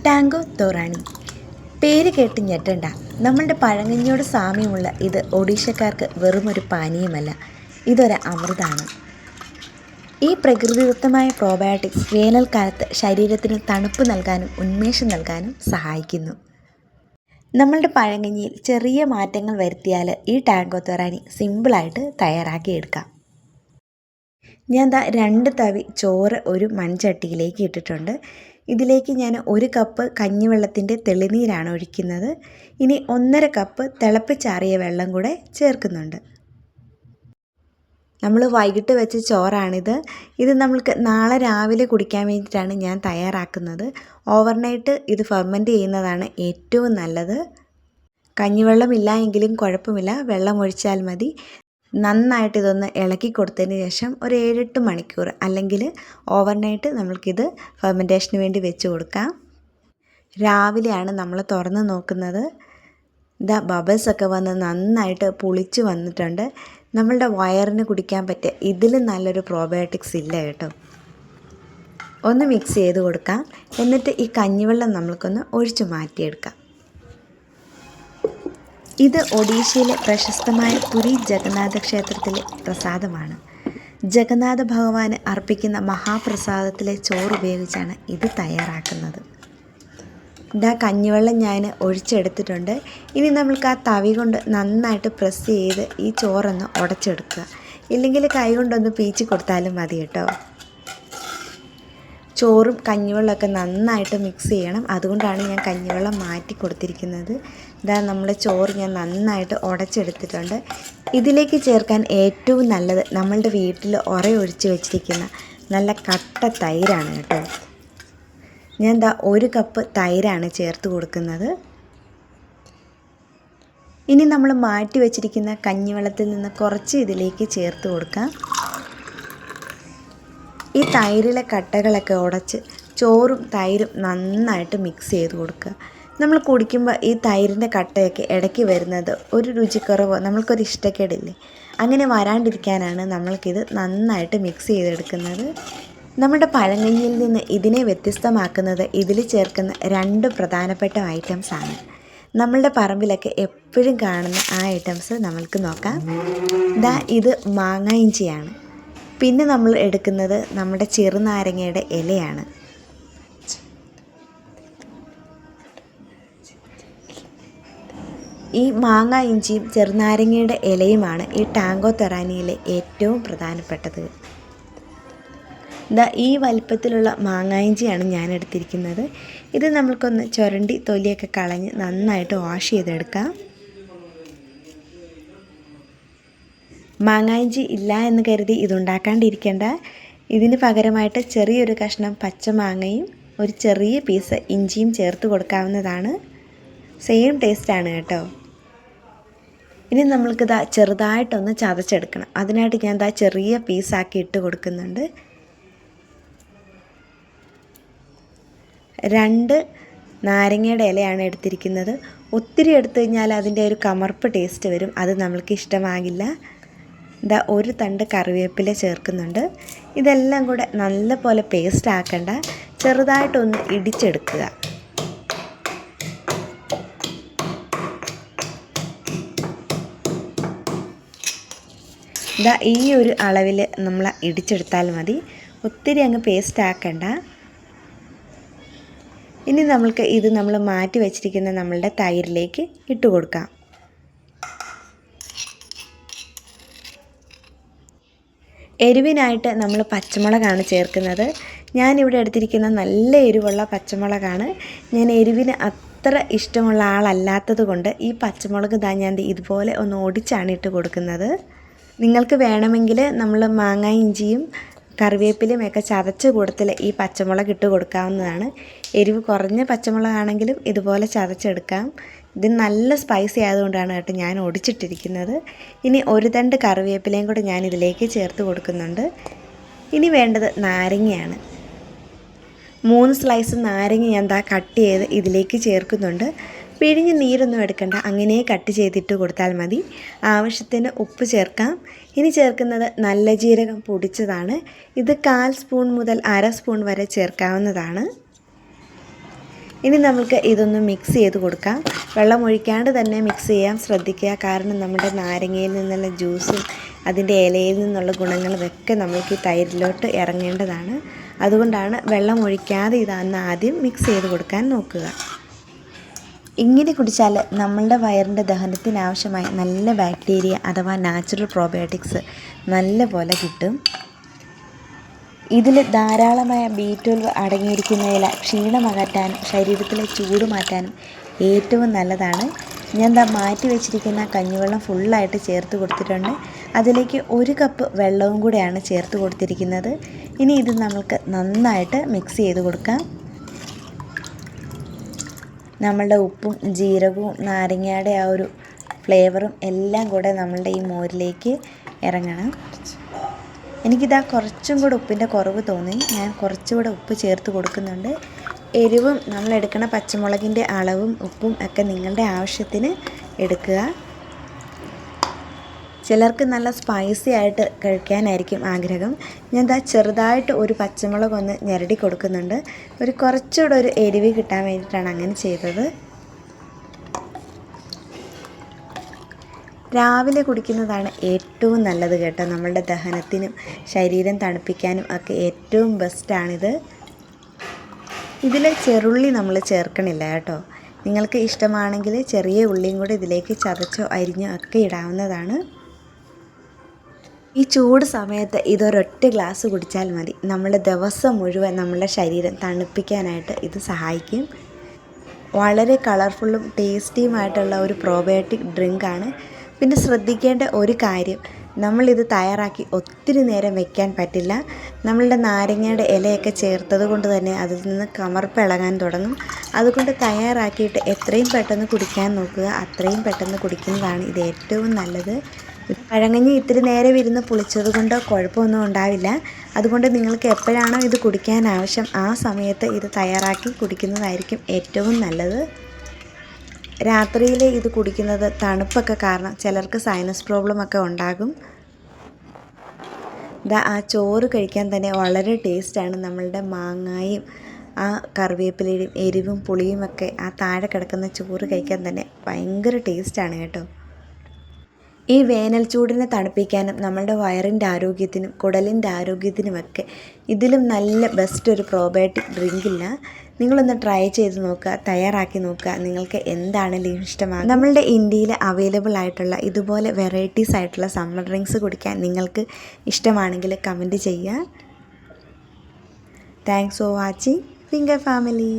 Tango തോറാണി. പേര് കേട്ട് ഞെട്ടണ്ട. നമ്മളുടെ പഴങ്കഞ്ഞിയോട് സാമ്യമുള്ള ഇത് ഒഡീഷക്കാർക്ക് വെറുമൊരു പാനീയമല്ല, ഇതൊരു അമൃതാണ്. ഈ പ്രകൃതിദത്തമായ പ്രോബയോട്ടിക്സ് വേനൽക്കാലത്ത് ശരീരത്തിന് തണുപ്പ് നൽകാനും ഉന്മേഷം നൽകാനും സഹായിക്കുന്നു. നമ്മളുടെ പഴങ്കഞ്ഞിയിൽ ചെറിയ മാറ്റങ്ങൾ വരുത്തിയാൽ ഈ ടാങ്കോ തോറാണി സിമ്പിളായിട്ട് തയ്യാറാക്കിയെടുക്കാം. ഞാൻ 2 തവി ചോറ് ഒരു മൺചട്ടിയിലേക്ക് ഇട്ടിട്ടുണ്ട്. ഇതിലേക്ക് ഞാൻ 1 കപ്പ് കഞ്ഞിവെള്ളത്തിൻ്റെ തെളിനീരാണ് ഒഴിക്കുന്നത്. ഇനി 1.5 കപ്പ് തിളപ്പിച്ചാറിയ വെള്ളം കൂടെ ചേർക്കുന്നുണ്ട്. നമ്മൾ വൈകിട്ട് വെച്ച ചോറാണിത്. ഇത് നമ്മൾക്ക് നാളെ രാവിലെ കുടിക്കാൻ വേണ്ടിയിട്ടാണ് ഞാൻ തയ്യാറാക്കുന്നത്. ഓവർനൈറ്റ് ഇത് ഫെർമെൻറ്റ് ചെയ്യുന്നതാണ് ഏറ്റവും നല്ലത്. കഞ്ഞിവെള്ളം ഇല്ല എങ്കിലും കുഴപ്പമില്ല, വെള്ളം ഒഴിച്ചാൽ മതി. നന്നായിട്ട് ഇതൊന്ന് ഇളക്കി കൊടുത്തതിന് ശേഷം ഒരു 7-8 മണിക്കൂർ അല്ലെങ്കിൽ ഓവർനൈറ്റ് നമ്മൾക്കിത് ഫെർമെൻറ്റേഷന് വേണ്ടി വെച്ച് കൊടുക്കാം. രാവിലെയാണ് നമ്മൾ തുറന്ന് നോക്കുന്നത്. ബബിൾസൊക്കെ വന്ന് നന്നായിട്ട് പുളിച്ച് വന്നിട്ടുണ്ട്. നമ്മളുടെ വയറിന് കുടിക്കാൻ പറ്റിയ ഇതിലും നല്ലൊരു പ്രോബയോട്ടിക്സ് ഇല്ല കേട്ടോ. ഒന്ന് മിക്സ് ചെയ്ത് കൊടുക്കാം. എന്നിട്ട് ഈ കഞ്ഞിവെള്ളം നമ്മൾക്കൊന്ന് ഒഴിച്ച് മാറ്റിയെടുക്കാം. ഇത് ഒഡീഷയിലെ പ്രശസ്തമായ പുരി ജഗന്നാഥ ക്ഷേത്രത്തിലെ പ്രസാദമാണ്. ജഗന്നാഥ ഭഗവാന് അർപ്പിക്കുന്ന മഹാപ്രസാദത്തിലെ ചോറ് ഉപയോഗിച്ചാണ് ഇത് തയ്യാറാക്കുന്നത്. കഞ്ഞിവെള്ളം ഞാൻ ഒഴിച്ചെടുത്തിട്ടുണ്ട്. ഇനി നമ്മൾക്ക് ആ തവി കൊണ്ട് നന്നായിട്ട് പ്രസ് ചെയ്ത് ഈ ചോറൊന്ന് ഉടച്ചെടുക്കുക. ഇല്ലെങ്കിൽ കൈ കൊണ്ടൊന്ന് പീച്ചി കൊടുത്താലും മതി കേട്ടോ. ചോറും കഞ്ഞിവെള്ളമൊക്കെ നന്നായിട്ട് മിക്സ് ചെയ്യണം. അതുകൊണ്ടാണ് ഞാൻ കഞ്ഞിവെള്ളം മാറ്റി കൊടുത്തിരിക്കുന്നത്. നമ്മുടെ ചോറ് ഞാൻ നന്നായിട്ട് ഉടച്ചെടുത്തിട്ടുണ്ട്. ഇതിലേക്ക് ചേർക്കാൻ ഏറ്റവും നല്ലത് നമ്മളുടെ വീട്ടിൽ ഒഴിച്ച് വെച്ചിരിക്കുന്ന നല്ല കട്ട തൈരാണ് കേട്ടോ. ഞാൻ 1 കപ്പ് തൈരാണ് ചേർത്ത് കൊടുക്കുന്നത്. ഇനി നമ്മൾ മാറ്റി വെച്ചിരിക്കുന്ന കഞ്ഞിവെള്ളത്തിൽ നിന്ന് കുറച്ച് ഇതിലേക്ക് ചേർത്ത് കൊടുക്കാം. ഈ തൈരിലെ കട്ടകളൊക്കെ ഉടച്ച് ചോറും തൈരും നന്നായിട്ട് മിക്സ് ചെയ്ത് കൊടുക്കുക. നമ്മൾ കുടിക്കുമ്പോൾ ഈ തൈരിൻ്റെ കട്ടയൊക്കെ ഇടയ്ക്ക് വരുന്നത് ഒരു രുചിക്കുറവോ നമ്മൾക്കൊരു ഇഷ്ടക്കേടില്ലേ, അങ്ങനെ വരാണ്ടിരിക്കാനാണ് നമ്മൾക്കിത് നന്നായിട്ട് മിക്സ് ചെയ്തെടുക്കുന്നത്. നമ്മുടെ പഴങ്കഞ്ഞിയിൽ നിന്ന് ഇതിനെ വ്യത്യസ്തമാക്കുന്നത് ഇതിൽ ചേർക്കുന്ന 2 പ്രധാനപ്പെട്ട ഐറ്റംസാണ്. നമ്മളുടെ പറമ്പിലൊക്കെ എപ്പോഴും കാണുന്ന ആ ഐറ്റംസ് നമ്മൾക്ക് നോക്കാം. ഇത് മാങ്ങ ഇഞ്ചിയാണ്. പിന്നെ നമ്മൾ എടുക്കുന്നത് നമ്മുടെ ചെറുനാരങ്ങയുടെ ഇലയാണ്. ഈ മാങ്ങ ഇഞ്ചിയും ചെറുനാരങ്ങയുടെ ഇലയുമാണ് ഈ ടാങ്കോ തോറാനിയിലെ ഏറ്റവും പ്രധാനപ്പെട്ടത്. ഈ വലിപ്പത്തിലുള്ള മാങ്ങ ഇഞ്ചിയാണ് ഞാൻ എടുത്തിരിക്കുന്നത്. ഇത് നമ്മൾക്കൊന്ന് ചുരണ്ടി തൊലിയൊക്കെ കളഞ്ഞ് നന്നായിട്ട് വാഷ് ചെയ്തെടുക്കാം. മാങ്ങായിഞ്ചി ഇല്ല എന്ന് കരുതി ഇതുണ്ടാക്കാണ്ടിരിക്കേണ്ട. ഇതിന് പകരമായിട്ട് ചെറിയൊരു കഷ്ണം പച്ചമാങ്ങയും ഒരു ചെറിയ പീസ് ഇഞ്ചിയും ചേർത്ത് കൊടുക്കാവുന്നതാണ്. സെയിം ടേസ്റ്റാണ് കേട്ടോ. ഇനി നമ്മൾക്ക് ചെറുതായിട്ടൊന്ന് ചതച്ചെടുക്കണം. അതിനായിട്ട് ഞാൻ ചെറിയ പീസാക്കി ഇട്ട് കൊടുക്കുന്നുണ്ട്. 2 നാരങ്ങയുടെ ഇലയാണ് എടുത്തിരിക്കുന്നത്. ഒത്തിരി എടുത്തു കഴിഞ്ഞാൽ അതിൻ്റെ ഒരു കമർപ്പ് ടേസ്റ്റ് വരും, അത് നമ്മൾക്ക് ഇഷ്ടമാകില്ല. 1 തണ്ട് കറിവേപ്പില ചേർക്കുന്നുണ്ട്. ഇതെല്ലാം കൂടെ നല്ലപോലെ പേസ്റ്റ് ആക്കണ്ട, ചെറുതായിട്ടൊന്ന് ഇടിച്ചെടുക്കുക. ഈ ഒരു അളവിൽ നമ്മൾ ഇടിച്ചെടുത്താൽ മതി, ഒത്തിരി അങ്ങ് പേസ്റ്റ് ആക്കണ്ട. ഇനി നമ്മൾക്ക് ഇത് നമ്മൾ മാറ്റി വെച്ചിരിക്കുന്ന നമ്മളുടെ തൈരിലേക്ക് ഇട്ട് കൊടുക്കാം. എരിവിനായിട്ട് നമ്മൾ പച്ചമുളകാണ് ചേർക്കുന്നത്. ഞാനിവിടെ എടുത്തിരിക്കുന്ന നല്ല എരിവുള്ള പച്ചമുളകാണ്. ഞാൻ എരിവിന് അത്ര ഇഷ്ടമുള്ള ആളല്ലാത്തത് കൊണ്ട് ഈ പച്ചമുളക് ഞാൻ ഇതുപോലെ ഒന്ന് ഒടിച്ചാണ് ഇട്ട് കൊടുക്കുന്നത്. നിങ്ങൾക്ക് വേണമെങ്കിൽ നമ്മൾ മാങ്ങ ഇഞ്ചിയും കറിവേപ്പിലയും ഒക്കെ ചതച്ച് കൂടത്തിൽ ഈ പച്ചമുളക് ഇട്ട് കൊടുക്കാവുന്നതാണ്. എരിവ് കുറഞ്ഞ പച്ചമുളകാണെങ്കിലും ഇതുപോലെ ചതച്ചെടുക്കാം. ഇത് നല്ല സ്പൈസി ആയതുകൊണ്ടാണ് കേട്ടോ ഞാൻ ഒടിച്ചിട്ടിരിക്കുന്നത്. ഇനി 1 തണ്ട് കറിവേപ്പിലയും കൂടെ ഞാൻ ഇതിലേക്ക് ചേർത്ത് കൊടുക്കുന്നുണ്ട്. ഇനി വേണ്ടത് നാരങ്ങയാണ്. 3 സ്ലൈസ് നാരങ്ങ ഞാൻ കട്ട് ചെയ്ത് ഇതിലേക്ക് ചേർക്കുന്നുണ്ട്. പിഴിഞ്ഞ് നീരൊന്നും എടുക്കണ്ട, അങ്ങനെ കട്ട് ചെയ്തിട്ട് കൊടുത്താൽ മതി. ആവശ്യത്തിന് ഉപ്പ് ചേർക്കാം. ഇനി ചേർക്കുന്നത് നല്ല ജീരകം പൊടിച്ചതാണ്. ഇത് 1/4 സ്പൂൺ മുതൽ 1/2 സ്പൂൺ വരെ ചേർക്കാവുന്നതാണ്. ഇനി നമുക്ക് ഇതൊന്ന് മിക്സ് ചെയ്ത് കൊടുക്കാം. വെള്ളം ഒഴിക്കാണ്ട് തന്നെ മിക്സ് ചെയ്യാൻ ശ്രദ്ധിക്കുക. കാരണം നമ്മുടെ നാരങ്ങയിൽ നിന്നുള്ള ജ്യൂസും അതിൻ്റെ ഇലയിൽ നിന്നുള്ള ഗുണങ്ങളുമൊക്കെ നമുക്ക് ഈ തൈരിലോട്ട് ഇറങ്ങേണ്ടതാണ്. അതുകൊണ്ടാണ് വെള്ളം ഒഴിക്കാതെ ഇതൊന്ന് ആദ്യം മിക്സ് ചെയ്ത് കൊടുക്കാൻ നോക്കുക. ഇങ്ങനെ കുടിച്ചാൽ നമ്മളുടെ വയറിൻ്റെ ദഹനത്തിനാവശ്യമായ നല്ല ബാക്ടീരിയ അഥവാ നാച്ചുറൽ പ്രോബയോട്ടിക്സ് നല്ല പോലെ കിട്ടും. ഇതിൽ ധാരാളമായ B12 അടങ്ങിയിരിക്കുന്നതിൽ ക്ഷീണം അകറ്റാനും ശരീരത്തിലെ ചൂട് മാറ്റാനും ഏറ്റവും നല്ലതാണ്. ഞാൻ മാറ്റി വെച്ചിരിക്കുന്ന കഞ്ഞിവെള്ളം ഫുള്ളായിട്ട് ചേർത്ത് കൊടുത്തിട്ടുണ്ട്. അതിലേക്ക് 1 കപ്പ് വെള്ളവും കൂടെയാണ് ചേർത്ത് കൊടുത്തിരിക്കുന്നത്. ഇനി ഇത് നമുക്ക് നന്നായിട്ട് മിക്സ് ചെയ്ത് കൊടുക്കാം. നമ്മളുടെ ഉപ്പും ജീരകവും നാരങ്ങയുടെ ആ ഒരു ഫ്ലേവറും എല്ലാം കൂടെ നമ്മളുടെ ഈ മോരിലേക്ക് ഇറങ്ങണം. എനിക്കിതാ കുറച്ചും കൂടെ ഉപ്പിൻ്റെ കുറവ് തോന്നി. ഞാൻ കുറച്ചുകൂടെ ഉപ്പ് ചേർത്ത് കൊടുക്കുന്നുണ്ട്. എരിവും നമ്മളെടുക്കുന്ന പച്ചമുളകിൻ്റെ അളവും ഉപ്പും ഒക്കെ നിങ്ങളുടെ ആവശ്യത്തിന് എടുക്കുക. ചിലർക്ക് നല്ല സ്പൈസി ആയിട്ട് കഴിക്കാനായിരിക്കും ആഗ്രഹം. ഞാൻ ചെറുതായിട്ട് ഒരു പച്ചമുളക് ഒന്ന് ഞെരടി കൊടുക്കുന്നുണ്ട്. കുറച്ചുകൂടെ ഒരു എരിവ് കിട്ടാൻ വേണ്ടിയിട്ടാണ് അങ്ങനെ ചെയ്തത്. രാവിലെ കുടിക്കുന്നതാണ് ഏറ്റവും നല്ലത് കേട്ടോ. നമ്മളുടെ ദഹനത്തിനും ശരീരം തണുപ്പിക്കാനും ഒക്കെ ഏറ്റവും ബെസ്റ്റാണിത്. ഇതിൽ ചെറുള്ളി നമ്മൾ ചേർക്കണില്ല കേട്ടോ. നിങ്ങൾക്ക് ഇഷ്ടമാണെങ്കിൽ ചെറിയ ഉള്ളിയും കൂടി ഇതിലേക്ക് ചതച്ചോ അരിഞ്ഞോ ഒക്കെ ഇടാവുന്നതാണ്. ഈ ചൂട് സമയത്ത് ഇതൊരൊറ്റ ഗ്ലാസ് കുടിച്ചാൽ മതി. നമ്മുടെ ദിവസം മുഴുവൻ നമ്മളുടെ ശരീരം തണുപ്പിക്കാനായിട്ട് ഇത് സഹായിക്കും. വളരെ കളർഫുള്ളും ടേസ്റ്റിയുമായിട്ടുള്ള ഒരു പ്രോബയോട്ടിക് ഡ്രിങ്കാണ്. പിന്നെ ശ്രദ്ധിക്കേണ്ട ഒരു കാര്യം, നമ്മളിത് തയ്യാറാക്കി ഒത്തിരി നേരം വെക്കാൻ പറ്റില്ല. നമ്മളുടെ നാരങ്ങയുടെ ഇലയൊക്കെ ചേർത്തത് കൊണ്ട് തന്നെ അതിൽ നിന്ന് കമർപ്പ് ഇളകാൻ തുടങ്ങും. അതുകൊണ്ട് തയ്യാറാക്കിയിട്ട് എത്രയും പെട്ടെന്ന് കുടിക്കാൻ നോക്കുക. അത്രയും പെട്ടെന്ന് കുടിക്കുന്നതാണ് ഇത് ഏറ്റവും നല്ലത്. പഴങ്കഞ്ഞി ഇത്തിരി നേരം ഇരുന്ന് പുളിച്ചത് കൊണ്ട് കുഴപ്പമൊന്നും ഉണ്ടാവില്ല. അതുകൊണ്ട് നിങ്ങൾക്ക് എപ്പോഴാണോ ഇത് കുടിക്കാൻ ആവശ്യം ആ സമയത്ത് ഇത് തയ്യാറാക്കി കുടിക്കുന്നതായിരിക്കും ഏറ്റവും നല്ലത്. രാത്രിയിൽ ഇത് കുടിക്കുന്നത് തണുപ്പൊക്കെ കാരണം ചിലർക്ക് സൈനസ് പ്രോബ്ലമൊക്കെ ഉണ്ടാകും. ആ ചോറ് കഴിക്കാൻ തന്നെ വളരെ ടേസ്റ്റാണ്. നമ്മളുടെ മാങ്ങായും ആ കറിവേപ്പിലയും എരിവും പുളിയുമൊക്കെ ആ താഴെ കിടക്കുന്ന ചോറ് കഴിക്കാൻ തന്നെ ഭയങ്കര ടേസ്റ്റാണ് കേട്ടോ. ഈ വേനൽ ചൂടിനെ തണുപ്പിക്കാനും നമ്മളുടെ വയറിൻ്റെ ആരോഗ്യത്തിനും കുടലിൻ്റെ ആരോഗ്യത്തിനുമൊക്കെ ഇതിലും നല്ല ബെസ്റ്റ് ഒരു പ്രോബയോട്ടിക് ഡ്രിങ്കില്ല. നിങ്ങളൊന്ന് ട്രൈ ചെയ്ത് നോക്കുക, തയ്യാറാക്കി നോക്കുക. നിങ്ങൾക്ക് എന്താണെങ്കിലും ഇഷ്ടമാകും. നമ്മളുടെ ഇന്ത്യയിൽ അവൈലബിൾ ആയിട്ടുള്ള ഇതുപോലെ വെറൈറ്റീസ് ആയിട്ടുള്ള സമ്മർ ഡ്രിങ്ക്സ് കുടിക്കാൻ നിങ്ങൾക്ക് ഇഷ്ടമാണെങ്കിൽ കമൻറ്റ് ചെയ്യുക. Thanks for watching finger family.